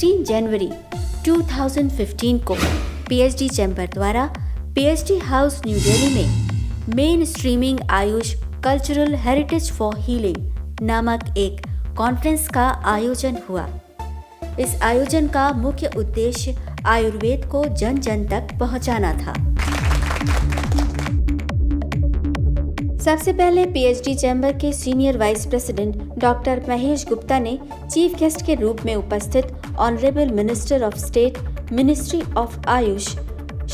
16 जनवरी 2015 को PhD chamber द्वारा PhD house new Delhi में main streaming Ayush cultural heritage for healing नामक एक कॉन्फ्रेंस का आयोजन हुआ। इस आयोजन का मुख्य उद्देश्य आयुर्वेद को जन जन तक पहुंचाना था। सबसे पहले पीएचडी चैम्बर के senior vice president doctor Mahesh Gupta ने चीफ गेस्ट के रूप में उपस्थित honourable minister of state ministry of AYUSH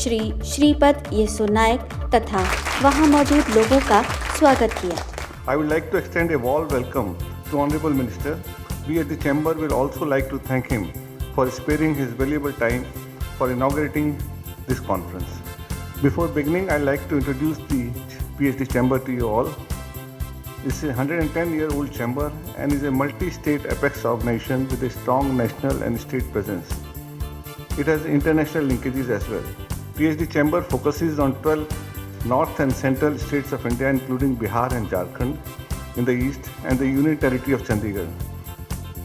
Shri Shripad Yesso Naik तथा वहां मौजूद लोगों का स्वागत किया। I would like to extend a warm welcome to Honorable Minister. We at the Chamber will also like to thank him for sparing his valuable time for inaugurating this conference. Before beginning, I'd like to introduce the PhD Chamber to you all. This is a 110-year-old chamber and is a multi-state apex organization with a strong national and state presence. It has international linkages as well. PhD Chamber focuses on 12 north and central states of India, including Bihar and Jharkhand in the east and the Union Territory of Chandigarh.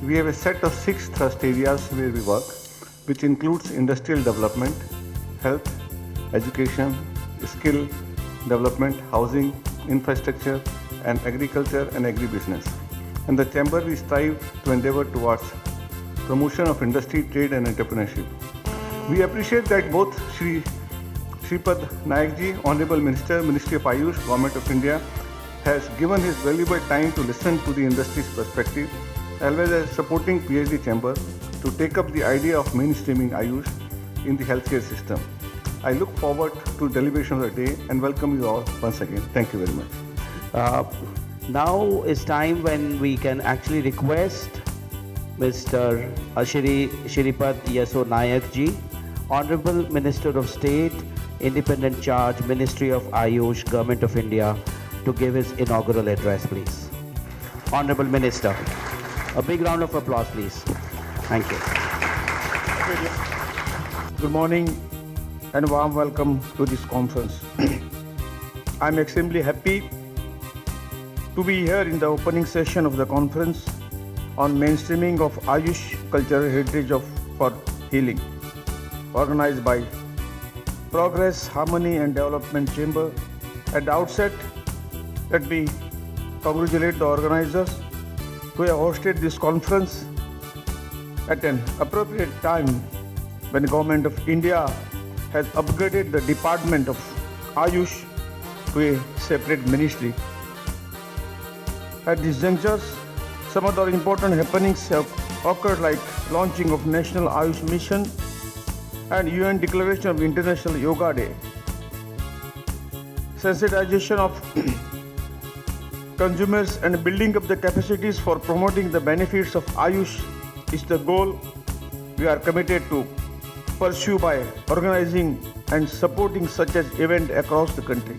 We have a set of 6 thrust areas where we work, which includes industrial development, health, education, skill development, housing, infrastructure, and agriculture and agribusiness. In the Chamber, we strive to endeavor towards promotion of industry, trade, and entrepreneurship. We appreciate that both Shripad Nayak ji, Honorable Minister, Ministry of Ayush, Government of India, has given his valuable time to listen to the industry's perspective, as well as supporting PhD Chamber to take up the idea of mainstreaming Ayush in the healthcare system. I look forward to deliberation of the day and welcome you all once again. Thank you very much. Now is time when we can actually request Mr. Shripad Yeso Nayak ji, Honorable Minister of State, Independent Charge, Ministry of Ayush, Government of India, to give his inaugural address, please. Honorable Minister, a big round of applause, please. Thank you. Good morning and warm welcome to this conference. I am extremely happy to be here in the opening session of the conference on mainstreaming of Ayush cultural heritage for healing, organized by Progress, Harmony and Development Chamber. At the outset, let me congratulate the organizers who have hosted this conference at an appropriate time when the Government of India has upgraded the Department of Ayush to a separate ministry. At these junctures, some other important happenings have occurred, like launching of National Ayush Mission and UN Declaration of International Yoga Day. Sensitization of consumers and building up the capacities for promoting the benefits of Ayush is the goal we are committed to pursue by organizing and supporting such an event across the country.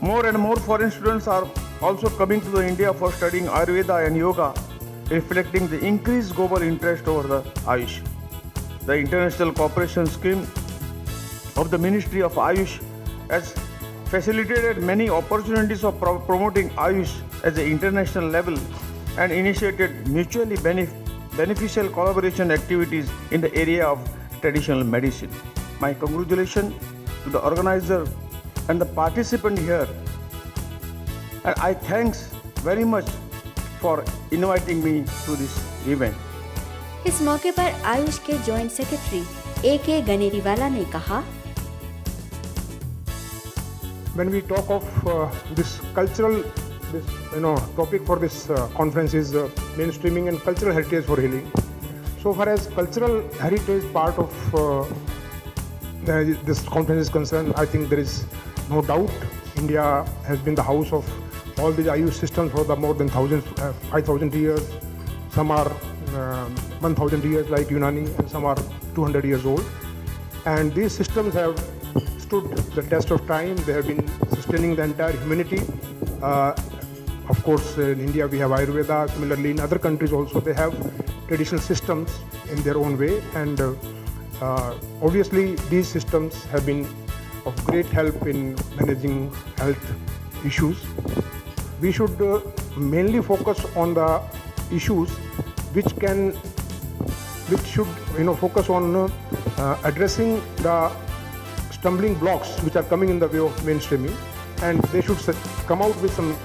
More and more foreign students are also coming to India for studying Ayurveda and Yoga, reflecting the increased global interest over the Ayush. The International Cooperation Scheme of the Ministry of Ayush has facilitated many opportunities of promoting Ayush at the international level and initiated mutually beneficial collaboration activities in the area of traditional medicine. My congratulations to the organizer and the participant here, and I thanks very much for inviting me to this event. इस मौके पर आयुष के joint secretary A.K. Ganeriwala ने कहा, When we talk of this cultural, topic for this conference is mainstreaming and cultural heritage for healing. So far as cultural heritage part of this conference is concerned, I think there is no doubt India has been the house of all these Ayush systems for the more than 5,000 years. Some are 1,000 years like Unani, and some are 200 years old. And these systems have stood the test of time. They have been sustaining the entire humanity. Of course, in India we have Ayurveda. Similarly, in other countries also they have traditional systems in their own way. And obviously, these systems have been of great help in managing health issues. We should mainly focus on the issues which can which should focus on addressing the stumbling blocks which are coming in the way of mainstreaming, and they should come out with some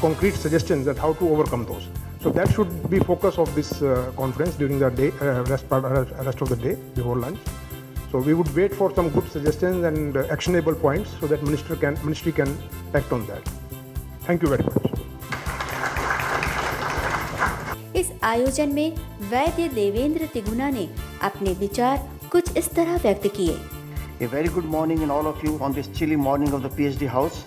concrete suggestions that how to overcome those. So that should be focus of this conference during the day, rest of the day before lunch. So we would wait for some good suggestions and actionable points so that ministry can act on that. Thank you very much. इस आयोजन में वैद्य देवेंद्र तिगुना ने अपने विचार कुछ इस तरह व्यक्त किए। A very good morning in all of you on this chilly morning of the PhD House.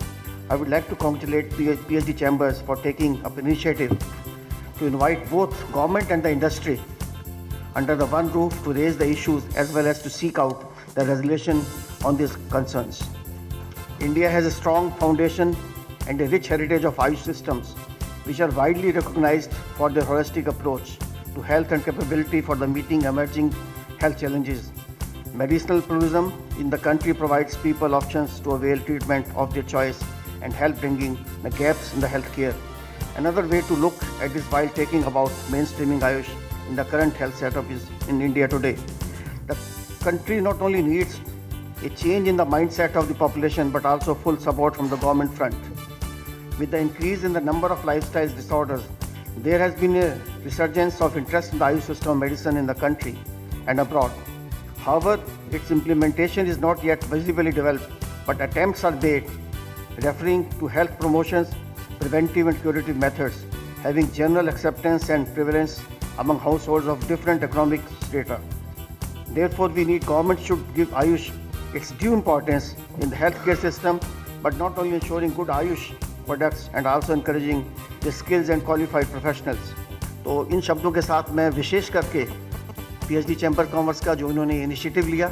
I would like to congratulate PhD Chambers for taking up initiative to invite both government and the industry under the one roof to raise the issues as well as to seek out the resolution on these concerns. India has a strong foundation and a rich heritage of Ayush systems which are widely recognized for their holistic approach to health and capability for the meeting emerging health challenges. Medicinal pluralism in the country provides people options to avail treatment of their choice and help bringing the gaps in the healthcare. Another way to look at this while taking about mainstreaming Ayush in the current health setup is in India today. The country not only needs a change in the mindset of the population but also full support from the government front. With the increase in the number of lifestyle disorders, there has been a resurgence of interest in the Ayush system of medicine in the country and abroad. However, its implementation is not yet visibly developed, but attempts are made, referring to health promotions, preventive and curative methods, having general acceptance and prevalence among households of different economic strata. Therefore, we need government should give Ayush its due importance in the healthcare system, but not only ensuring good Ayush products and also encouraging the skills and qualified professionals. तो इन शब्दों के साथ मैं विशेष करके PhD chamber commerce का जो इन्होंने initiative लिया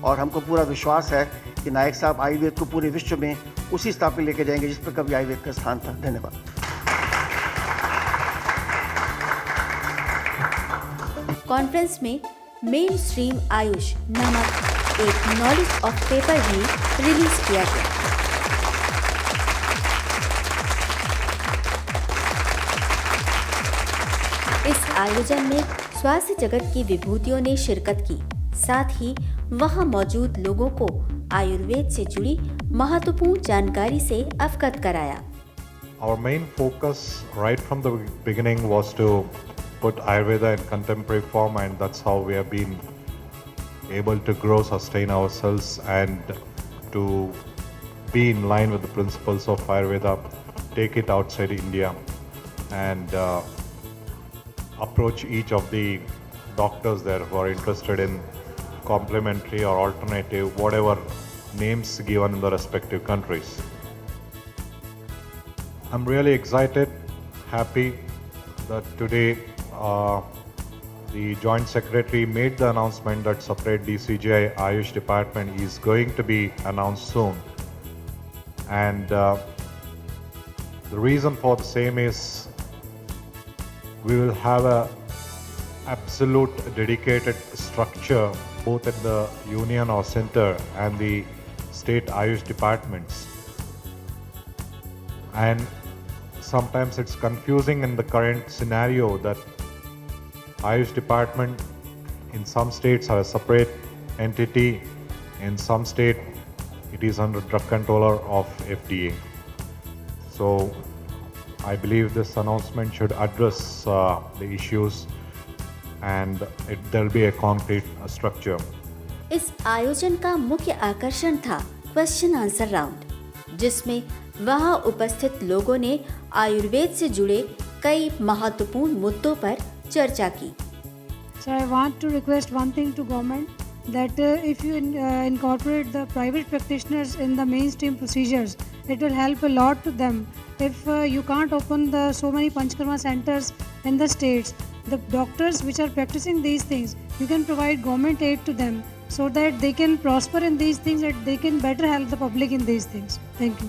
और हमको पूरा विश्वास है कि नायक साहब आयुर्वेद को पूरे विश्व में उसी स्तर पर लेके जाएंगे जिस पर कभी आयुर्वेद का स्थान था। धन्यवाद। कॉन्फ्रेंस में मेन स्ट्रीम आयुष नामक एक नॉलेज ऑफ पेपर भी रिलीज किया गया। इस आयोजन में स्वास्थ्य जगत की विभूतियों ने शिरकत की, साथ ही वहां मौजूद लोगों को आयुर्वेद से जुड़ी महत्वपूर्ण जानकारी से अवगत कराया। Our main focus right from the beginning was to put Ayurveda in contemporary form, and that's how we have been able to grow, sustain ourselves, and to be in line with the principles of Ayurveda, take it outside India, and approach each of the doctors there who are interested in complementary or alternative, whatever names given in the respective countries. I'm really excited, happy that today the Joint Secretary made the announcement that separate DCGI Ayush department is going to be announced soon. And the reason for the same is we will have a absolute dedicated structure both at the union or center and the state Ayush departments. And sometimes it's confusing in the current scenario that Ayush department in some states are a separate entity, in some state it is under drug controller of FDA. So I believe this announcement should address the issues and there will be a concrete structure. इस आयोजन का मुख्य आकर्षण था question answer round, जिसमें वहां उपस्थित लोगों ने आयुर्वेद से जुड़े कई महत्वपूर्ण मुद्दों पर चर्चा की। So I want to request one thing to government that if you incorporate the private practitioners in the mainstream procedures, it will help a lot to them. If you can't open so many Panchkarma centers in the states, the doctors which are practicing these things, you can provide government aid to them so that they can prosper in these things and they can better help the public in these things. Thank you.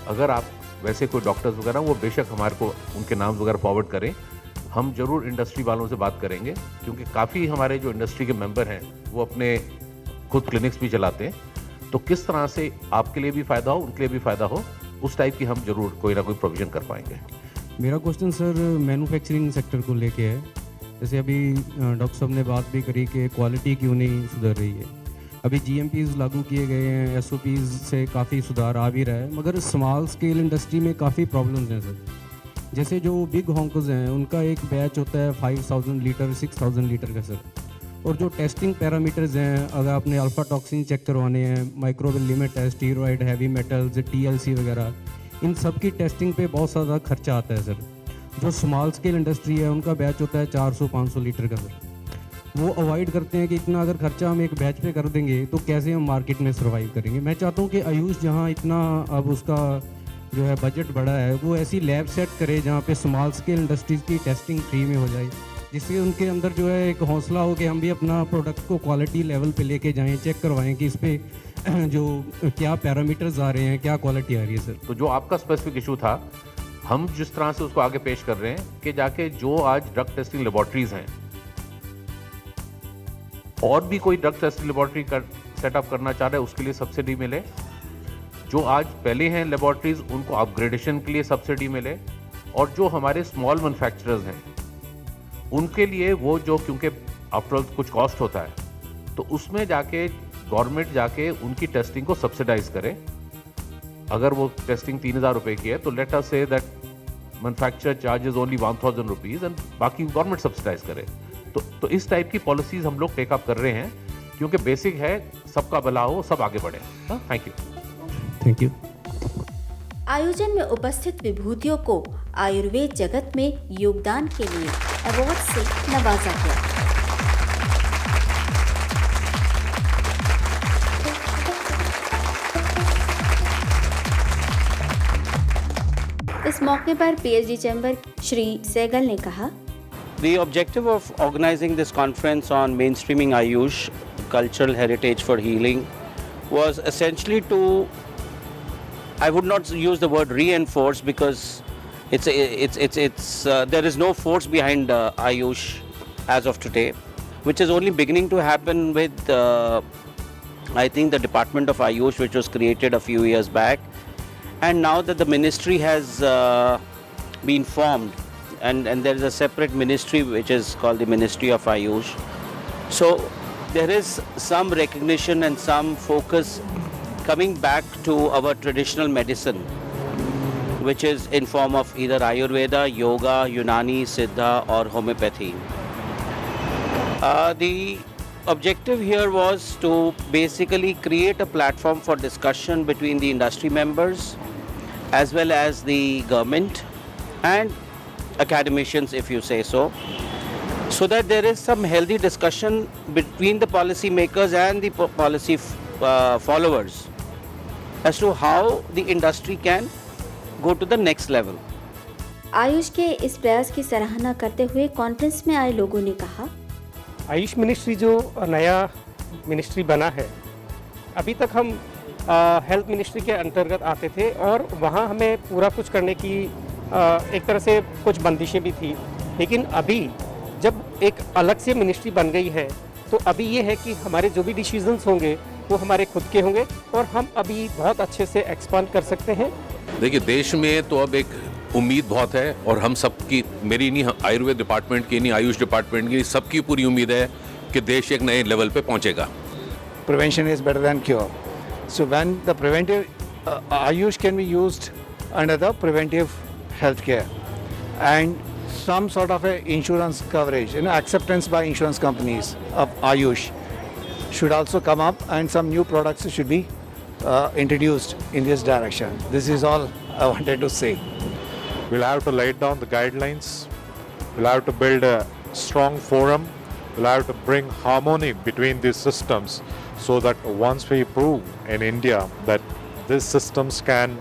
अगर आप वैसे कोई doctors वगैरह वो बेशक हमारे को उनके नाम वगैरह फॉरवर्ड करें, हम जरूर इंडस्ट्री वालों से बात करेंगे क्योंकि काफ़ी हमारे जो इंडस्ट्री के मेंबर हैं वो अपने खुद क्लिनिक्स भी चलाते हैं, तो किस तरह से आपके लिए भी फ़ायदा हो उनके लिए भी फ़ायदा हो उस टाइप की हम जरूर कोई ना कोई प्रोविज़न कर पाएंगे। मेरा क्वेश्चन सर मैन्युफैक्चरिंग सेक्टर को लेके है जैसे अभी डॉक्टर साहब ने बात भी करी कि क्वालिटी क्यों नहीं सुधर रही है। अभी GMPs लागू किए गए हैं, SOPs से काफ़ी सुधार आ भी रहा है, मगर स्मॉल स्केल इंडस्ट्री में काफ़ी प्रॉब्लम्स हैं सर। जैसे जो बिग हॉन्कर्स हैं उनका एक बैच होता है 5000 लीटर 6000 लीटर का सर, और जो टेस्टिंग पैरामीटर्स हैं, अगर आपने अल्फा टॉक्सिन चेक करवाने हैं, माइक्रोवेल लिमिट है, स्टीरॉयड, हैवी मेटल्स, TLC वगैरह, इन सब की टेस्टिंग पे बहुत ज़्यादा खर्चा आता है सर। जो स्मॉल स्केल इंडस्ट्री है उनका बैच होता है 400-500 लीटर का सर। वो अवॉइड करते हैं कि इतना अगर खर्चा हम एक बैच पे कर देंगे तो कैसे हम मार्केट में सर्वाइव करेंगे। मैं चाहता हूँ कि आयुष जहाँ इतना अब उसका जो है बजट बढ़ा है, वो ऐसी लैब सेट करे जहाँ पे स्मॉल स्केल इंडस्ट्रीज़ की टेस्टिंग फ्री में हो जाए, जिससे उनके अंदर जो है एक हौसला हो कि हम भी अपना प्रोडक्ट को क्वालिटी लेवल पे लेके जाएं, चेक करवाएं कि इस पर जो क्या पैरामीटर्स आ रहे हैं, क्या क्वालिटी आ रही है सर। तो जो आपका स्पेसिफिक इशू था, हम जिस तरह से उसको आगे पेश कर रहे हैं कि जाके जो आज ड्रग टेस्टिंग लेबॉर्ट्रीज हैं, और भी कोई ड्रग टेस्टिंग लेबॉर्ट्री सेटअप करना चाह रहे हैं उसके लिए सब्सिडी मिले, जो आज पहले हैं लेबॉर्ट्रीज उनको अपग्रेडेशन के लिए सब्सिडी मिले, और जो हमारे स्मॉल मैन्युफैक्चरर्स हैं उनके लिए वो जो, क्योंकि आफ्टरऑल कुछ कॉस्ट होता है, तो उसमें जाके गवर्नमेंट जाके उनकी टेस्टिंग को सब्सिडाइज करे। अगर वो टेस्टिंग 3000 रुपये की है तो let us say that manufacturer charges only 1000 rupees and बाकी गवर्नमेंट सब्सिडाइज करे। तो इस टाइप की पॉलिसीज़ हम लोग टेकअप कर रहे हैं, क्योंकि बेसिक है सबका भला हो, सब आगे बढ़े। Thank you. आयोजन में उपस्थित विभूतियों को आयुर्वेद जगत में योगदान के लिए अवार्ड से नवाजा गया। इस मौके पर PhD चैम्बर श्री सहगल ने कहा, The objective of organizing this conference on mainstreaming Ayush, cultural heritage for healing, was essentially to, I would not use the word reinforce because there is no force behind Ayush as of today, which is only beginning to happen with I think the Department of Ayush, which was created a few years back, and now that the ministry has been formed, and there is a separate ministry which is called the Ministry of Ayush. So there is some recognition and some focus coming back to our traditional medicine, which is in form of either Ayurveda, Yoga, Unani, Siddha or homeopathy. The objective here was to basically create a platform for discussion between the industry members as well as the government and academicians, if you say so, so that there is some healthy discussion between the policy makers and the policy followers as to how the industry can go to the next level. Ayush के इस प्रयास की सराहना करते हुए conference में आए लोगों ने कहा, आयुष मिनिस्ट्री जो नया मिनिस्ट्री बना है, अभी तक हम हेल्थ मिनिस्ट्री के अंतर्गत आते थे और वहाँ हमें पूरा कुछ करने की एक तरह से कुछ बंदिशें भी थी, लेकिन अभी जब एक अलग से मिनिस्ट्री बन गई है तो अभी ये है कि हमारे जो भी डिसीजंस होंगे वो हमारे खुद के होंगे और हम अभी बहुत अच्छे से एक्सपांड कर सकते हैं। देखिए, देश में तो अब एक उम्मीद बहुत है और हम सबकी, मेरी नहीं, आयुर्वेद डिपार्टमेंट की नहीं, आयुष डिपार्टमेंट की, सबकी पूरी उम्मीद है कि देश एक नए लेवल पे पहुंचेगा। Prevention is better than cure. So when the preventive Ayush can be used under the preventive healthcare and some sort of a insurance coverage, acceptance by insurance companies of Ayush should also come up, and some new products should be introduced in this direction. This is all I wanted to say. We'll have to lay down the guidelines. We'll have to build a strong forum. We'll have to bring harmony between these systems so that once we prove in India that these systems can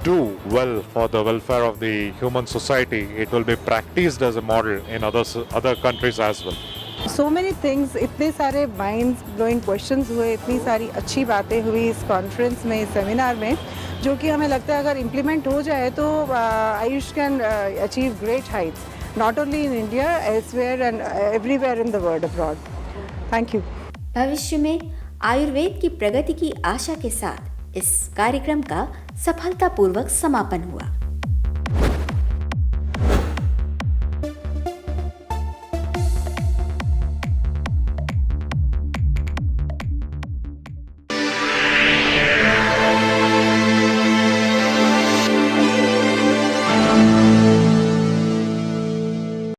do well for the welfare of the human society, it will be practiced as a model in other countries as well. So many things, इतने सारे mind blowing questions हुए, इतनी सारी अच्छी बातें हुई इस conference में, इस सेमिनार में, जो कि हमें लगता है अगर इम्प्लीमेंट हो जाए तो Ayush can achieve great Heights, not only in India, elsewhere and everywhere in the world abroad. Thank you. भविष्य में आयुर्वेद की प्रगति की आशा के साथ इस कार्यक्रम का सफलतापूर्वक समापन हुआ।